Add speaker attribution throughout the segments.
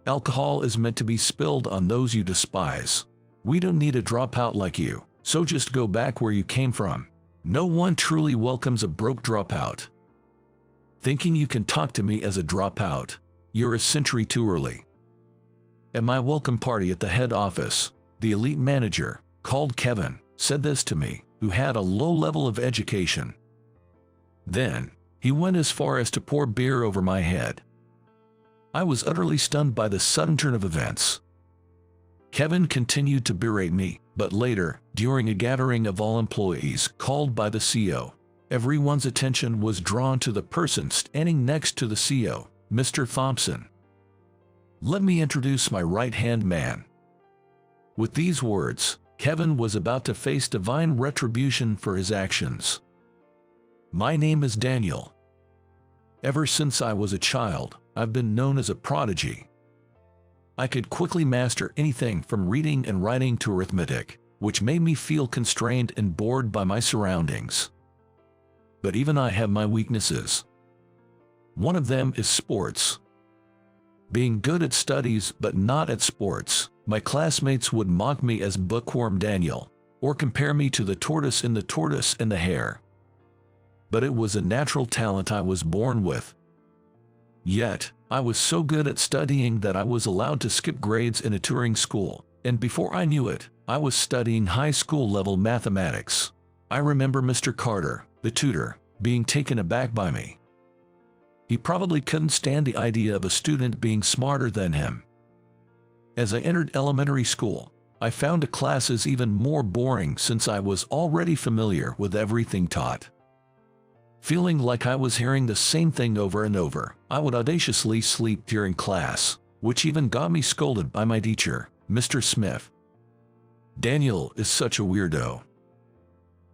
Speaker 1: Alcohol is meant to be spilled on those you despise. We don't need a dropout like you, so just go back where you came from. No one truly welcomes a broke dropout. Thinking you can talk to me as a dropout, you're a century too early. At my welcome party at the head office, the elite manager, called Kevin, said this to me, who had a low level of education. Then, he went as far as to pour beer over my head. I was utterly stunned by the sudden turn of events. Kevin continued to berate me, but later, during a gathering of all employees called by the CEO, everyone's attention was drawn to the person standing next to the CEO, Mr. Thompson. Let me introduce my right-hand man. With these words, Kevin was about to face divine retribution for his actions. My name is Daniel. Ever since I was a child, I've been known as a prodigy. I could quickly master anything from reading and writing to arithmetic, which made me feel constrained and bored by my surroundings. But even I have my weaknesses. One of them is sports. Being good at studies but not at sports, my classmates would mock me as bookworm Daniel, or compare me to the tortoise in The Tortoise and the Hare. But it was a natural talent I was born with. Yet, I was so good at studying that I was allowed to skip grades in a touring school, and before I knew it, I was studying high school level mathematics. I remember Mr. Carter, the tutor, being taken aback by me. He probably couldn't stand the idea of a student being smarter than him. As I entered elementary school, I found the classes even more boring since I was already familiar with everything taught. Feeling like I was hearing the same thing over and over, I would audaciously sleep during class, which even got me scolded by my teacher, Mr. Smith. Daniel is such a weirdo.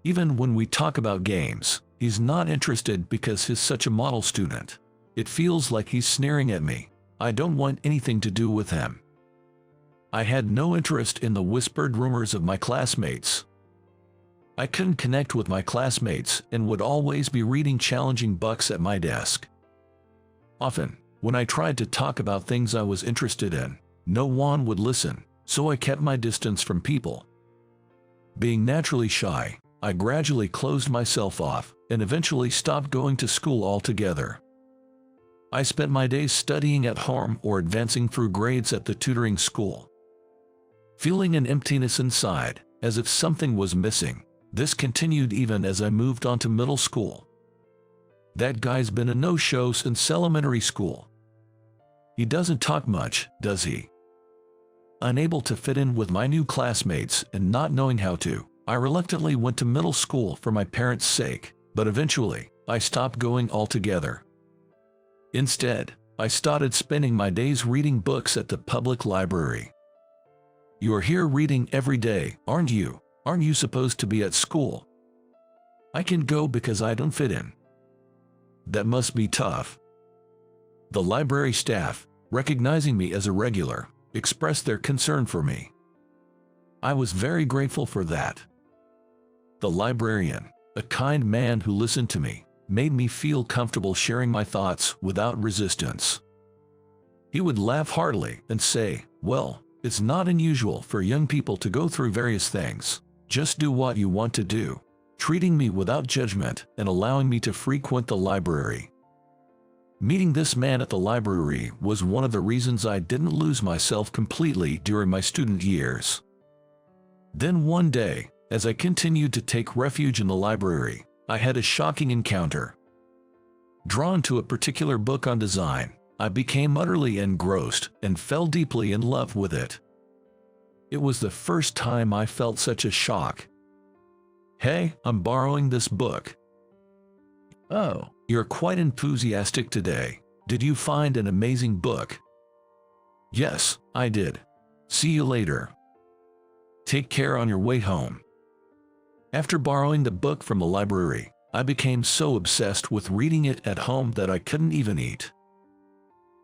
Speaker 1: Even when we talk about games, he's not interested because he's such a model student. It feels like he's sneering at me. I don't want anything to do with him. I had no interest in the whispered rumors of my classmates. I couldn't connect with my classmates and would always be reading challenging books at my desk. Often, when I tried to talk about things I was interested in, no one would listen, so I kept my distance from people. Being naturally shy, I gradually closed myself off and eventually stopped going to school altogether. I spent my days studying at home or advancing through grades at the tutoring school. Feeling an emptiness inside, as if something was missing, this continued even as I moved on to middle school. That guy's been a no-show since elementary school. He doesn't talk much, does he? Unable to fit in with my new classmates and not knowing how to, I reluctantly went to middle school for my parents' sake, but eventually, I stopped going altogether. Instead, I started spending my days reading books at the public library. You're here reading every day, aren't you? Aren't you supposed to be at school? I can go because I don't fit in. That must be tough. The library staff, recognizing me as a regular, expressed their concern for me. I was very grateful for that. The librarian, a kind man who listened to me, made me feel comfortable sharing my thoughts without resistance. He would laugh heartily and say, "Well, it's not unusual for young people to go through various things. Just do what you want to do," treating me without judgment and allowing me to frequent the library. Meeting this man at the library was one of the reasons I didn't lose myself completely during my student years. Then one day, as I continued to take refuge in the library, I had a shocking encounter. Drawn to a particular book on design, I became utterly engrossed and fell deeply in love with it. It was the first time I felt such a shock. "Hey, I'm borrowing this book." "Oh, you're quite enthusiastic today. Did you find an amazing book?" "Yes, I did. See you later. Take care on your way home." After borrowing the book from the library, I became so obsessed with reading it at home that I couldn't even eat.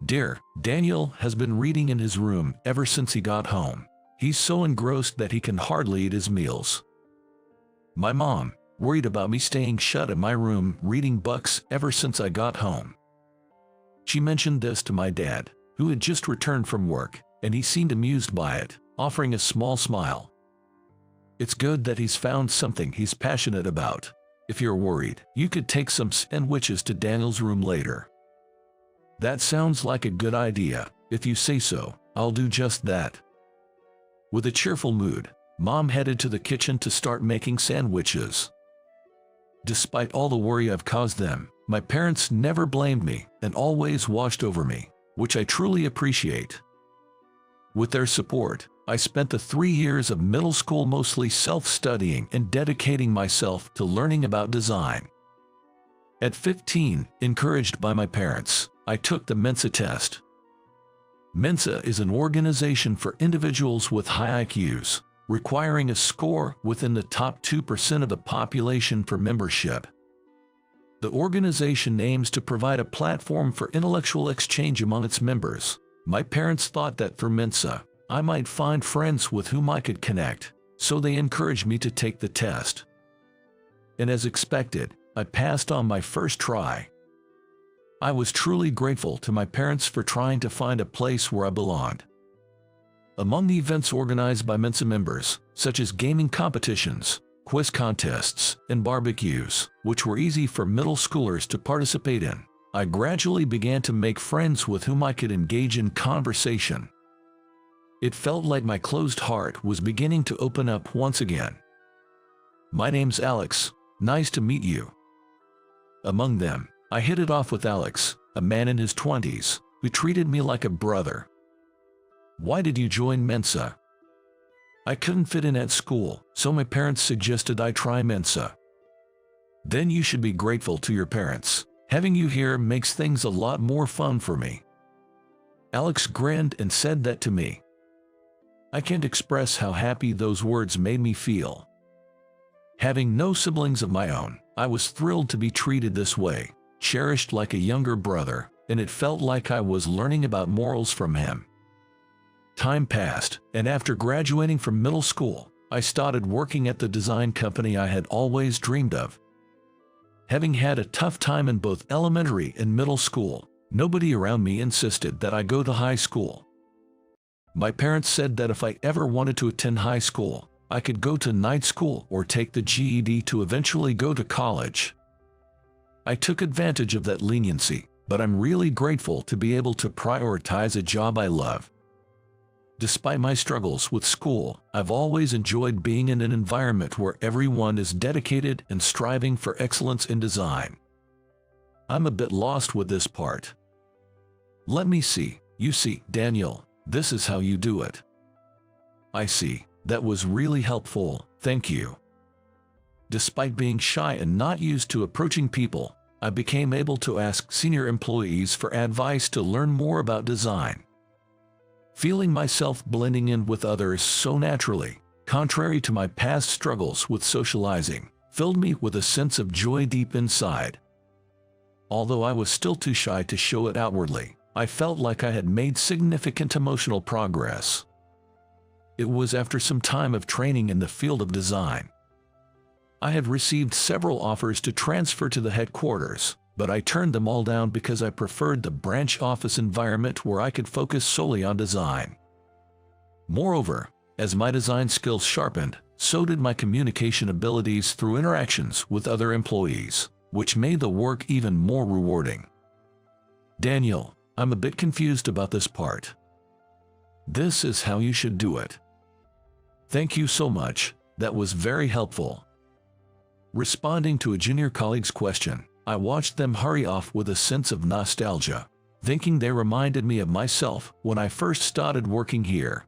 Speaker 1: Dear Daniel has been reading in his room ever since he got home. He's so engrossed that he can hardly eat his meals. My mom, worried about me staying shut in my room reading books ever since I got home. She mentioned this to my dad, who had just returned from work, and he seemed amused by it, offering a small smile. It's good that he's found something he's passionate about. If you're worried, you could take some sandwiches to Daniel's room later. That sounds like a good idea. If you say so, I'll do just that. With a cheerful mood, Mom headed to the kitchen to start making sandwiches. Despite all the worry I've caused them, my parents never blamed me and always watched over me, which I truly appreciate. With their support, I spent the 3 years of middle school mostly self-studying and dedicating myself to learning about design. At 15, encouraged by my parents, I took the Mensa test. Mensa is an organization for individuals with high IQs, requiring a score within the top 2% of the population for membership. The organization aims to provide a platform for intellectual exchange among its members. My parents thought that for Mensa, I might find friends with whom I could connect, so they encouraged me to take the test. And as expected, I passed on my first try. I was truly grateful to my parents for trying to find a place where I belonged. Among the events organized by Mensa members, such as gaming competitions, quiz contests, and barbecues, which were easy for middle schoolers to participate in, I gradually began to make friends with whom I could engage in conversation. It felt like my closed heart was beginning to open up once again. "My name's Alex. Nice to meet you." Among them, I hit it off with Alex, a man in his 20s, who treated me like a brother. "Why did you join Mensa?" "I couldn't fit in at school, so my parents suggested I try Mensa." "Then you should be grateful to your parents. Having you here makes things a lot more fun for me." Alex grinned and said that to me. I can't express how happy those words made me feel. Having no siblings of my own, I was thrilled to be treated this way, cherished like a younger brother, and it felt like I was learning about morals from him. Time passed, and after graduating from middle school, I started working at the design company I had always dreamed of. Having had a tough time in both elementary and middle school, nobody around me insisted that I go to high school. My parents said that if I ever wanted to attend high school, I could go to night school or take the GED to eventually go to college. I took advantage of that leniency, but I'm really grateful to be able to prioritize a job I love. Despite my struggles with school, I've always enjoyed being in an environment where everyone is dedicated and striving for excellence in design. I'm a bit lost with this part. Let me see. You see, Daniel, this is how you do it. I see. That was really helpful, thank you. Despite being shy and not used to approaching people, I became able to ask senior employees for advice to learn more about design. Feeling myself blending in with others so naturally, contrary to my past struggles with socializing, filled me with a sense of joy deep inside. Although I was still too shy to show it outwardly, I felt like I had made significant emotional progress. It was after some time of training in the field of design. I had received several offers to transfer to the headquarters, but I turned them all down because I preferred the branch office environment where I could focus solely on design. Moreover, as my design skills sharpened, so did my communication abilities through interactions with other employees, which made the work even more rewarding. Daniel, I'm a bit confused about this part. This is how you should do it. Thank you so much, that was very helpful. Responding to a junior colleague's question, I watched them hurry off with a sense of nostalgia, thinking they reminded me of myself when I first started working here.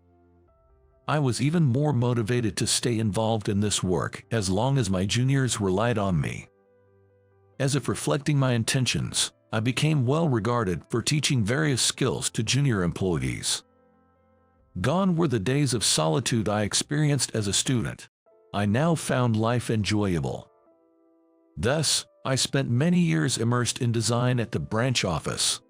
Speaker 1: I was even more motivated to stay involved in this work as long as my juniors relied on me. As if reflecting my intentions, I became well regarded for teaching various skills to junior employees. Gone were the days of solitude I experienced as a student. I now found life enjoyable. Thus, I spent many years immersed in design at the branch office.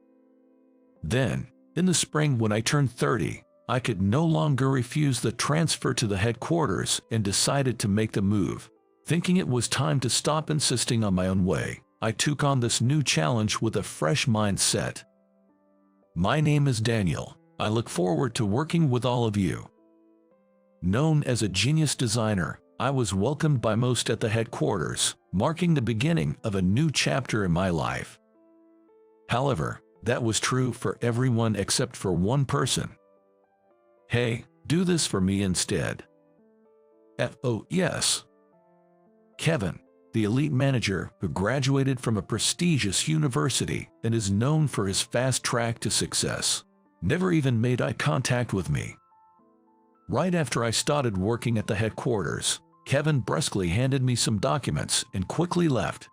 Speaker 1: Then, in the spring when I turned 30, I could no longer refuse the transfer to the headquarters and decided to make the move. Thinking it was time to stop insisting on my own way, I took on this new challenge with a fresh mindset. My name is Daniel. I look forward to working with all of you. Known as a genius designer, I was welcomed by most at the headquarters, marking the beginning of a new chapter in my life. However, that was true for everyone except for one person. Hey, do this for me instead. Oh, yes. Kevin, the elite manager who graduated from a prestigious university and is known for his fast track to success, never even made eye contact with me. Right after I started working at the headquarters, Kevin brusquely handed me some documents and quickly left.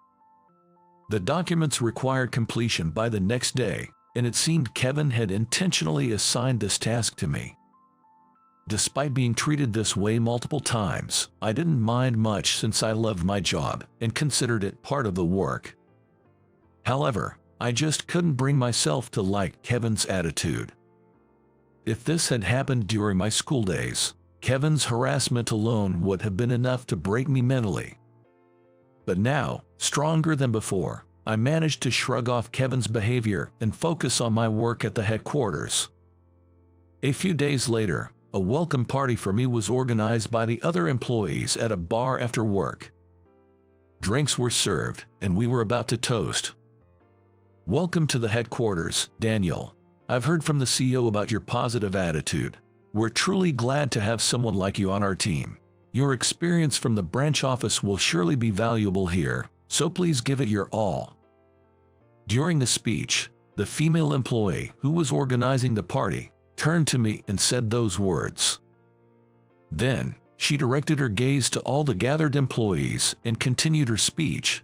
Speaker 1: The documents required completion by the next day, and it seemed Kevin had intentionally assigned this task to me. Despite being treated this way multiple times, I didn't mind much since I loved my job and considered it part of the work. However, I just couldn't bring myself to like Kevin's attitude. If this had happened during my school days, Kevin's harassment alone would have been enough to break me mentally. But now, stronger than before, I managed to shrug off Kevin's behavior and focus on my work at the headquarters. A few days later, a welcome party for me was organized by the other employees at a bar after work. Drinks were served, and we were about to toast. Welcome to the headquarters, Daniel. I've heard from the CEO about your positive attitude. We're truly glad to have someone like you on our team. Your experience from the branch office will surely be valuable here, so please give it your all. During the speech, the female employee who was organizing the party turned to me and said those words. Then, she directed her gaze to all the gathered employees and continued her speech.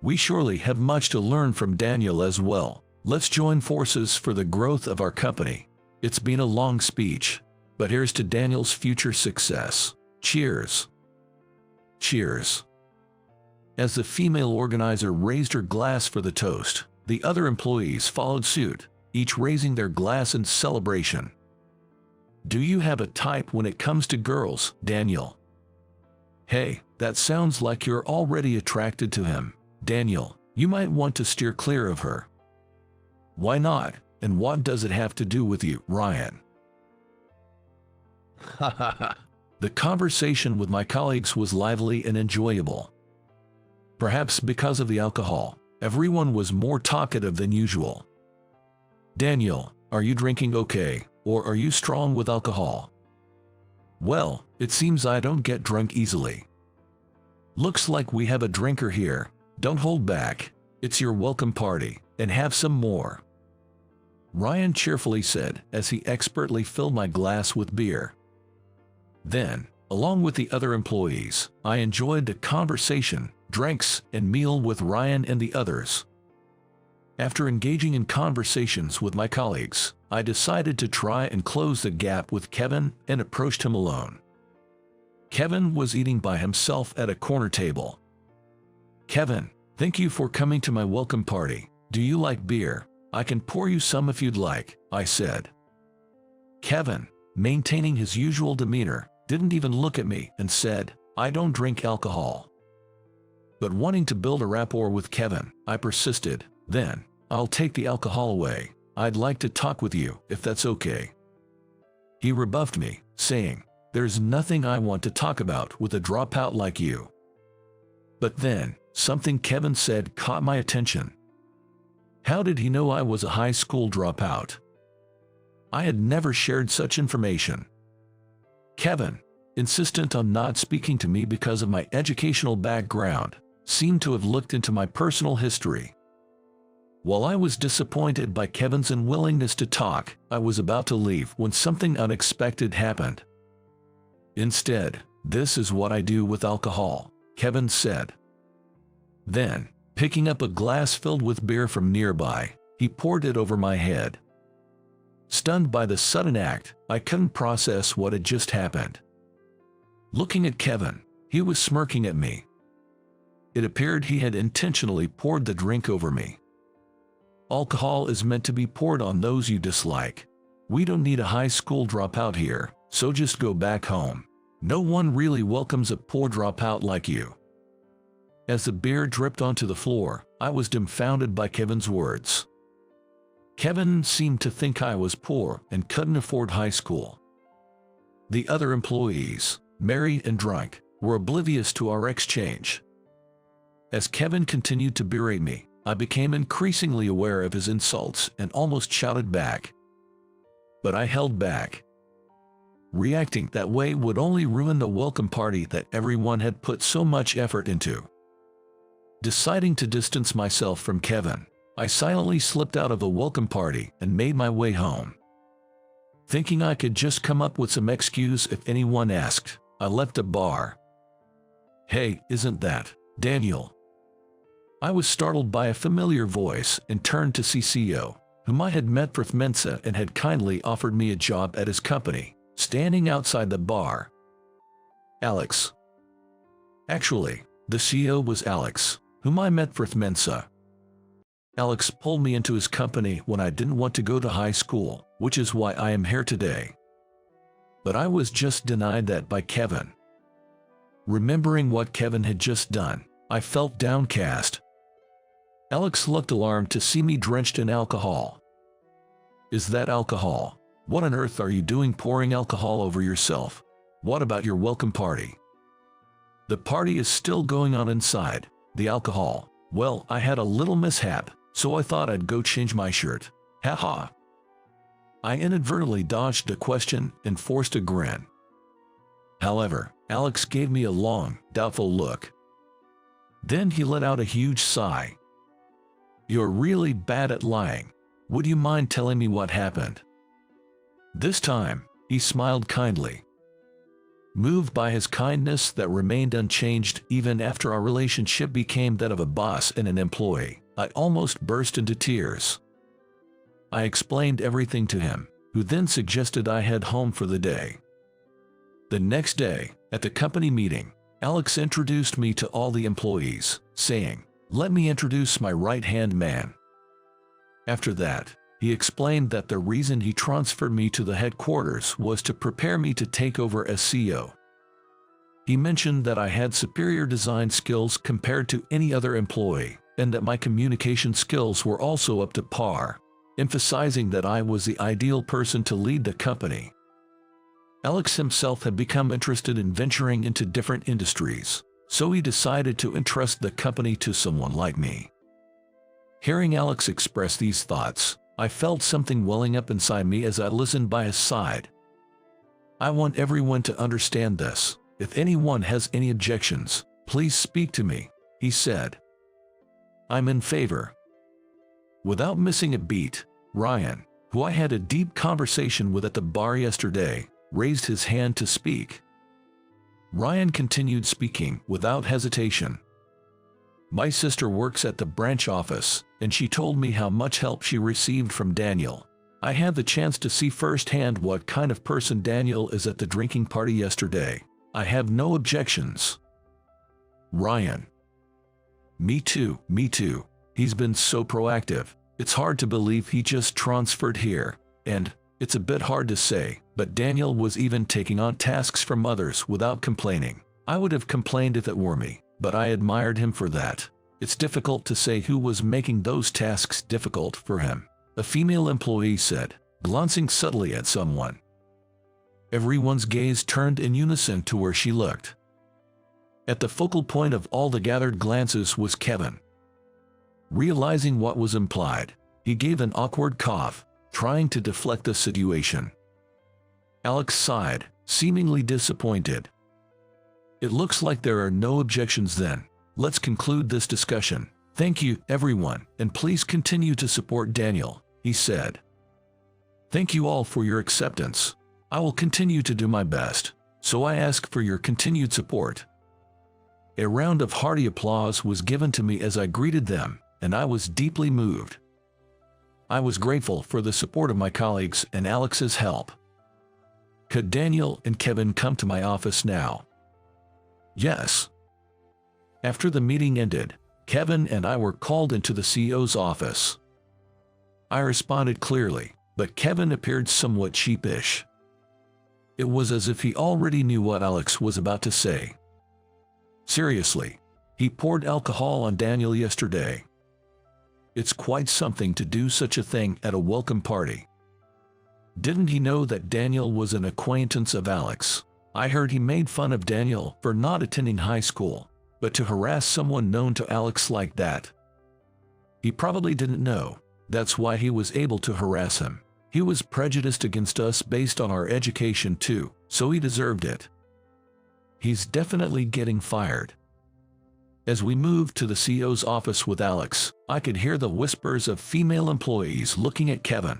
Speaker 1: We surely have much to learn from Daniel as well. Let's join forces for the growth of our company. It's been a long speech, but here's to Daniel's future success. Cheers. Cheers. As the female organizer raised her glass for the toast, the other employees followed suit, each raising their glass in celebration. Do you have a type when it comes to girls, Daniel? Hey, that sounds like you're already attracted to him. Daniel, you might want to steer clear of her. Why not? And what does it have to do with you, Ryan? The conversation with my colleagues was lively and enjoyable. Perhaps because of the alcohol, everyone was more talkative than usual. Daniel, are you drinking okay, or are you strong with alcohol? Well, it seems I don't get drunk easily. Looks like we have a drinker here. Don't hold back. It's your welcome party, and have some more. Ryan cheerfully said as he expertly filled my glass with beer. Then, along with the other employees, I enjoyed the conversation, drinks, and meal with Ryan and the others. After engaging in conversations with my colleagues, I decided to try and close the gap with Kevin and approached him alone. Kevin was eating by himself at a corner table. Kevin, thank you for coming to my welcome party. Do you like beer? I can pour you some if you'd like, I said. Kevin, maintaining his usual demeanor, didn't even look at me and said, I don't drink alcohol. But wanting to build a rapport with Kevin, I persisted. Then, I'll take the alcohol away. I'd like to talk with you, if that's okay. He rebuffed me, saying, there's nothing I want to talk about with a dropout like you. But then, something Kevin said caught my attention. How did he know I was a high school dropout? I had never shared such information. Kevin, insistent on not speaking to me because of my educational background, seemed to have looked into my personal history. While I was disappointed by Kevin's unwillingness to talk, I was about to leave when something unexpected happened. Instead, this is what I do with alcohol, Kevin said. Then, picking up a glass filled with beer from nearby, he poured it over my head. Stunned by the sudden act, I couldn't process what had just happened. Looking at Kevin, he was smirking at me. It appeared he had intentionally poured the drink over me. Alcohol is meant to be poured on those you dislike. We don't need a high school dropout here, so just go back home. No one really welcomes a poor dropout like you. As the beer dripped onto the floor, I was dumbfounded by Kevin's words. Kevin seemed to think I was poor and couldn't afford high school. The other employees, married and drunk, were oblivious to our exchange. As Kevin continued to berate me, I became increasingly aware of his insults and almost shouted back. But I held back. Reacting that way would only ruin the welcome party that everyone had put so much effort into. Deciding to distance myself from Kevin, I silently slipped out of the welcome party and made my way home. Thinking I could just come up with some excuse if anyone asked, I left the bar. "Hey, isn't that Daniel?" I was startled by a familiar voice and turned to see CEO, whom I had met for Mensa and had kindly offered me a job at his company, standing outside the bar. Alex. Actually, the CEO was Alex, whom I met for Mensa. Alex pulled me into his company when I didn't want to go to high school, which is why I am here today. But I was just denied that by Kevin. Remembering what Kevin had just done, I felt downcast. Alex looked alarmed to see me drenched in alcohol. "Is that alcohol? What on earth are you doing pouring alcohol over yourself? What about your welcome party?" "The party is still going on inside. The alcohol, well, I had a little mishap, so I thought I'd go change my shirt. Haha." I inadvertently dodged the question and forced a grin. However, Alex gave me a long, doubtful look. Then he let out a huge sigh. "You're really bad at lying. Would you mind telling me what happened?" This time, he smiled kindly. Moved by his kindness that remained unchanged even after our relationship became that of a boss and an employee, I almost burst into tears. I explained everything to him, who then suggested I head home for the day. The next day, at the company meeting, Alex introduced me to all the employees, saying, "Let me introduce my right-hand man." After that, he explained that the reason he transferred me to the headquarters was to prepare me to take over as CEO. He mentioned that I had superior design skills compared to any other employee, and that my communication skills were also up to par, emphasizing that I was the ideal person to lead the company. Alex himself had become interested in venturing into different industries, so he decided to entrust the company to someone like me. Hearing Alex express these thoughts, I felt something welling up inside me as I listened by his side. "I want everyone to understand this. If anyone has any objections, please speak to me," he said. "I'm in favor." Without missing a beat, Ryan, who I had a deep conversation with at the bar yesterday, raised his hand to speak. Ryan continued speaking without hesitation. "My sister works at the branch office, and she told me how much help she received from Daniel. I had the chance to see firsthand what kind of person Daniel is at the drinking party yesterday. I have no objections." Ryan: Me too. He's been so proactive. It's hard to believe he just transferred here, and it's a bit hard to say, but Daniel was even taking on tasks from others without complaining. I would have complained if it were me, but I admired him for that. It's difficult to say who was making those tasks difficult for him," a female employee said, glancing subtly at someone. Everyone's gaze turned in unison to where she looked. At the focal point of all the gathered glances was Kevin. Realizing what was implied, he gave an awkward cough, trying to deflect the situation. Alex sighed, seemingly disappointed. "It looks like there are no objections then. Let's conclude this discussion. Thank you, everyone, and please continue to support Daniel," he said. "Thank you all for your acceptance. I will continue to do my best, so I ask for your continued support." A round of hearty applause was given to me as I greeted them, and I was deeply moved. I was grateful for the support of my colleagues and Alex's help. Could Daniel and Kevin come to my office now? Yes. After the meeting ended, Kevin and I were called into the CEO's office. I responded clearly, but Kevin appeared somewhat sheepish. It was as if he already knew what Alex was about to say. Seriously, he poured alcohol on Daniel yesterday. It's quite something to do such a thing at a welcome party. Didn't he know that Daniel was an acquaintance of Alex? I heard he made fun of Daniel for not attending high school, but to harass someone known to Alex like that. He probably didn't know. That's why he was able to harass him. He was prejudiced against us based on our education too, so he deserved it. He's definitely getting fired. As we moved to the CEO's office with Alex, I could hear the whispers of female employees looking at Kevin.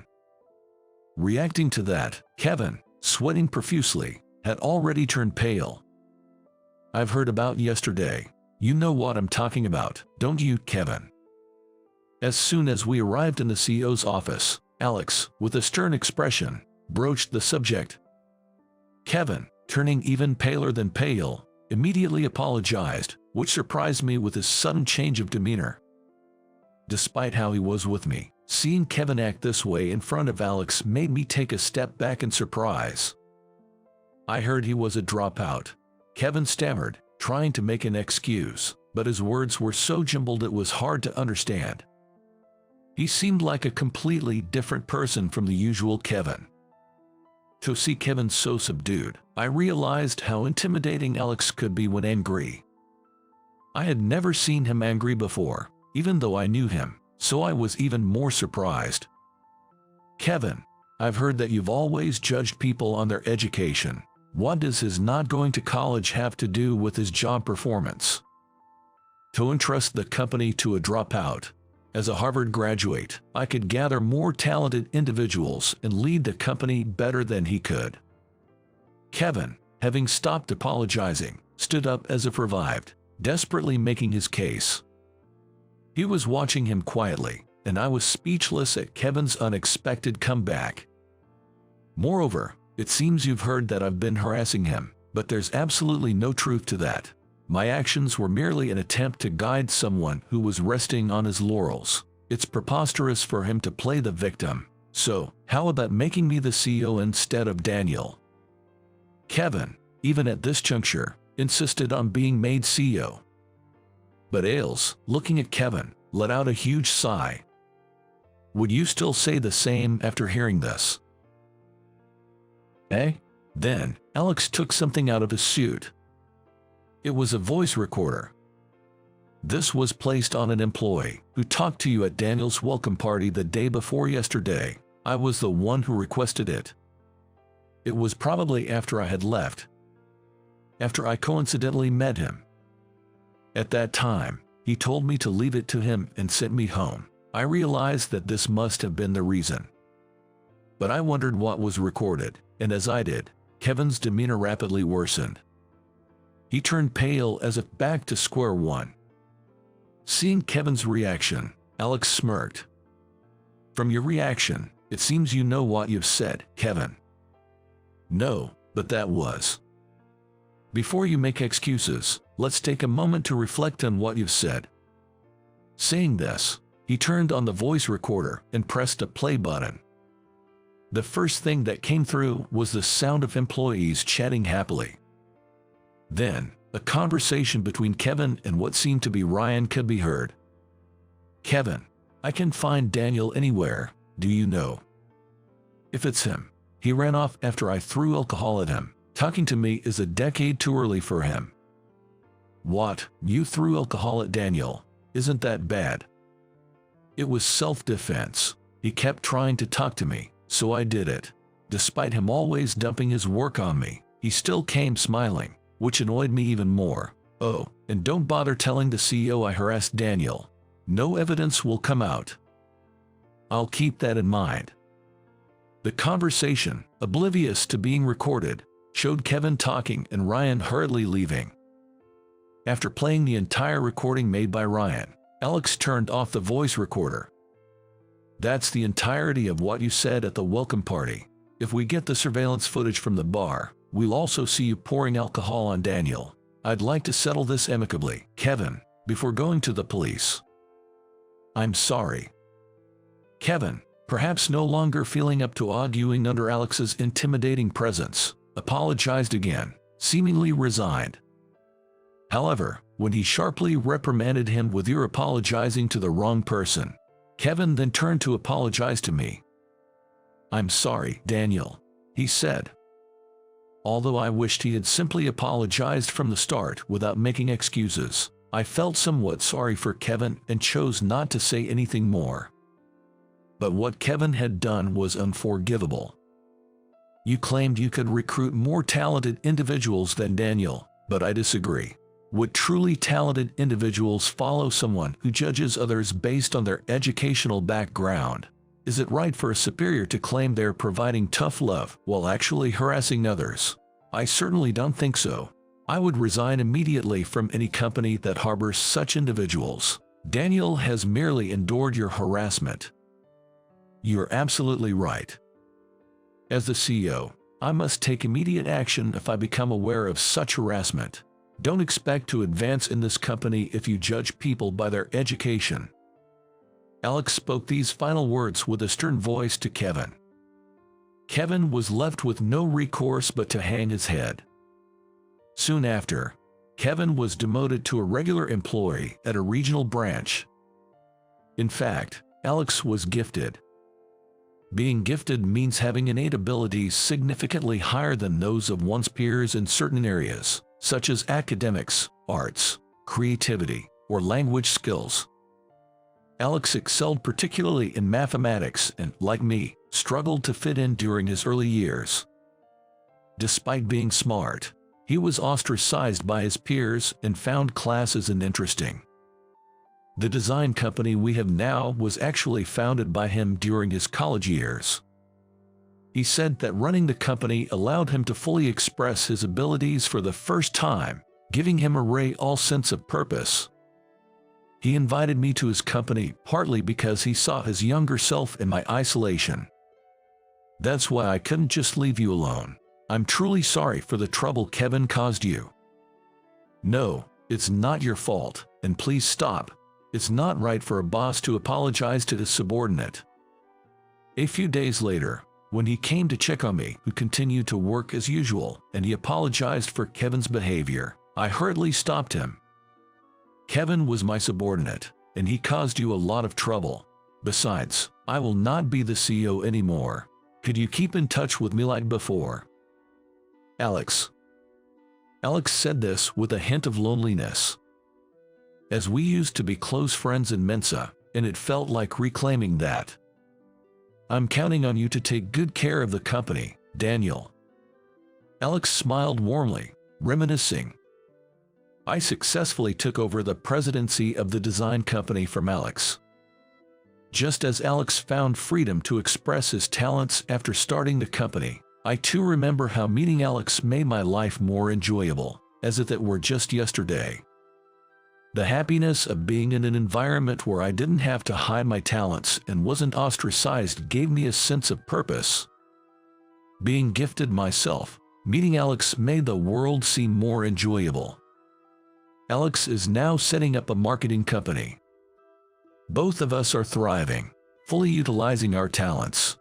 Speaker 1: Reacting to that, Kevin, sweating profusely, had already turned pale. I've heard about yesterday. You know what I'm talking about, don't you, Kevin? As soon as we arrived in the CEO's office, Alex, with a stern expression, broached the subject. Kevin, turning even paler than pale, immediately apologized, which surprised me with his sudden change of demeanor. Despite how he was with me, seeing Kevin act this way in front of Alex made me take a step back in surprise. I heard he was a dropout. Kevin stammered, trying to make an excuse, but his words were so jumbled it was hard to understand. He seemed like a completely different person from the usual Kevin. To see Kevin so subdued, I realized how intimidating Alex could be when angry. I had never seen him angry before, even though I knew him, so I was even more surprised. Kevin, I've heard that you've always judged people on their education. What does his not going to college have to do with his job performance? To entrust the company to a dropout. As a Harvard graduate, I could gather more talented individuals and lead the company better than he could. Kevin, having stopped apologizing, stood up as if revived, desperately making his case. He was watching him quietly, and I was speechless at Kevin's unexpected comeback. Moreover, it seems you've heard that I've been harassing him, but there's absolutely no truth to that. My actions were merely an attempt to guide someone who was resting on his laurels. It's preposterous for him to play the victim. So, how about making me the CEO instead of Daniel? Kevin, even at this juncture, insisted on being made CEO. But Ailes, looking at Kevin, let out a huge sigh. Would you still say the same after hearing this? Eh? Then, Alex took something out of his suit. It was a voice recorder. This was placed on an employee who talked to you at Daniel's welcome party the day before yesterday. I was the one who requested it. It was probably after I had left. After I coincidentally met him. At that time, he told me to leave it to him and sent me home. I realized that this must have been the reason. But I wondered what was recorded, and as I did, Kevin's demeanor rapidly worsened. He turned pale as if back to square one. Seeing Kevin's reaction, Alex smirked. From your reaction, it seems you know what you've said, Kevin. No, but that was. Before you make excuses, let's take a moment to reflect on what you've said. Saying this, he turned on the voice recorder and pressed a play button. The first thing that came through was the sound of employees chatting happily. Then, a conversation between Kevin and what seemed to be Ryan could be heard. Kevin, I can find Daniel anywhere, do you know? If it's him, he ran off after I threw alcohol at him. Talking to me is a decade too early for him. What, you threw alcohol at Daniel? Isn't that bad? It was self-defense. He kept trying to talk to me, so I did it. Despite him always dumping his work on me, he still came smiling, which annoyed me even more. Oh, and don't bother telling the CEO I harassed Daniel. No evidence will come out. I'll keep that in mind. The conversation, oblivious to being recorded, showed Kevin talking and Ryan hurriedly leaving. After playing the entire recording made by Ryan, Alex turned off the voice recorder. That's the entirety of what you said at the welcome party. If we get the surveillance footage from the bar, we'll also see you pouring alcohol on Daniel. I'd like to settle this amicably, Kevin, before going to the police. I'm sorry. Kevin, perhaps no longer feeling up to arguing under Alex's intimidating presence, apologized again, seemingly resigned. However, when he sharply reprimanded him with "You're apologizing to the wrong person," Kevin then turned to apologize to me. "I'm sorry, Daniel," he said. Although I wished he had simply apologized from the start without making excuses, I felt somewhat sorry for Kevin and chose not to say anything more. But what Kevin had done was unforgivable. "You claimed you could recruit more talented individuals than Daniel, but I disagree. Would truly talented individuals follow someone who judges others based on their educational background? Is it right for a superior to claim they're providing tough love while actually harassing others? I certainly don't think so. I would resign immediately from any company that harbors such individuals. Daniel has merely endured your harassment." "You're absolutely right. As the CEO, I must take immediate action if I become aware of such harassment. Don't expect to advance in this company if you judge people by their education." Alex spoke these final words with a stern voice to Kevin. Kevin was left with no recourse but to hang his head. Soon after, Kevin was demoted to a regular employee at a regional branch. In fact, Alex was gifted. Being gifted means having innate abilities significantly higher than those of one's peers in certain areas, such as academics, arts, creativity, or language skills. Alex excelled particularly in mathematics and, like me, struggled to fit in during his early years. Despite being smart, he was ostracized by his peers and found classes uninteresting. The design company we have now was actually founded by him during his college years. He said that running the company allowed him to fully express his abilities for the first time, giving him a real sense of purpose. He invited me to his company partly because he saw his younger self in my isolation. "That's why I couldn't just leave you alone. I'm truly sorry for the trouble Kevin caused you." "No, it's not your fault, and please stop. It's not right for a boss to apologize to his subordinate." A few days later, when he came to check on me, who continued to work as usual, and he apologized for Kevin's behavior, I hurriedly stopped him. "Kevin was my subordinate, and he caused you a lot of trouble. Besides, I will not be the CEO anymore. Could you keep in touch with me like before?" Alex said this with a hint of loneliness. As we used to be close friends in Mensa, and it felt like reclaiming that. "I'm counting on you to take good care of the company, Daniel." Alex smiled warmly, reminiscing. I successfully took over the presidency of the design company from Alex. Just as Alex found freedom to express his talents after starting the company, I too remember how meeting Alex made my life more enjoyable, as if it were just yesterday. The happiness of being in an environment where I didn't have to hide my talents and wasn't ostracized gave me a sense of purpose. Being gifted myself, meeting Alex made the world seem more enjoyable. Alex is now setting up a marketing company. Both of us are thriving, fully utilizing our talents.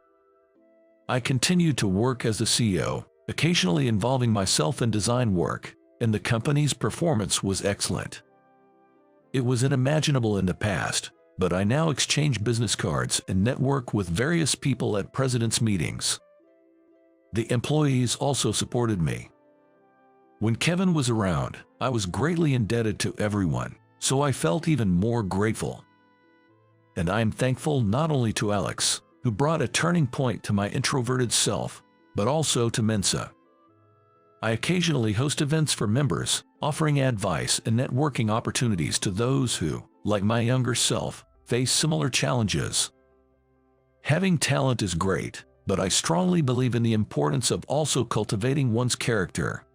Speaker 1: I continued to work as the CEO, occasionally involving myself in design work, and the company's performance was excellent. It was unimaginable in the past, but I now exchange business cards and network with various people at presidents' meetings. The employees also supported me. When Kevin was around, I was greatly indebted to everyone, so I felt even more grateful. And I am thankful not only to Alex, who brought a turning point to my introverted self, but also to Mensa. I occasionally host events for members, offering advice and networking opportunities to those who, like my younger self, face similar challenges. Having talent is great, but I strongly believe in the importance of also cultivating one's character.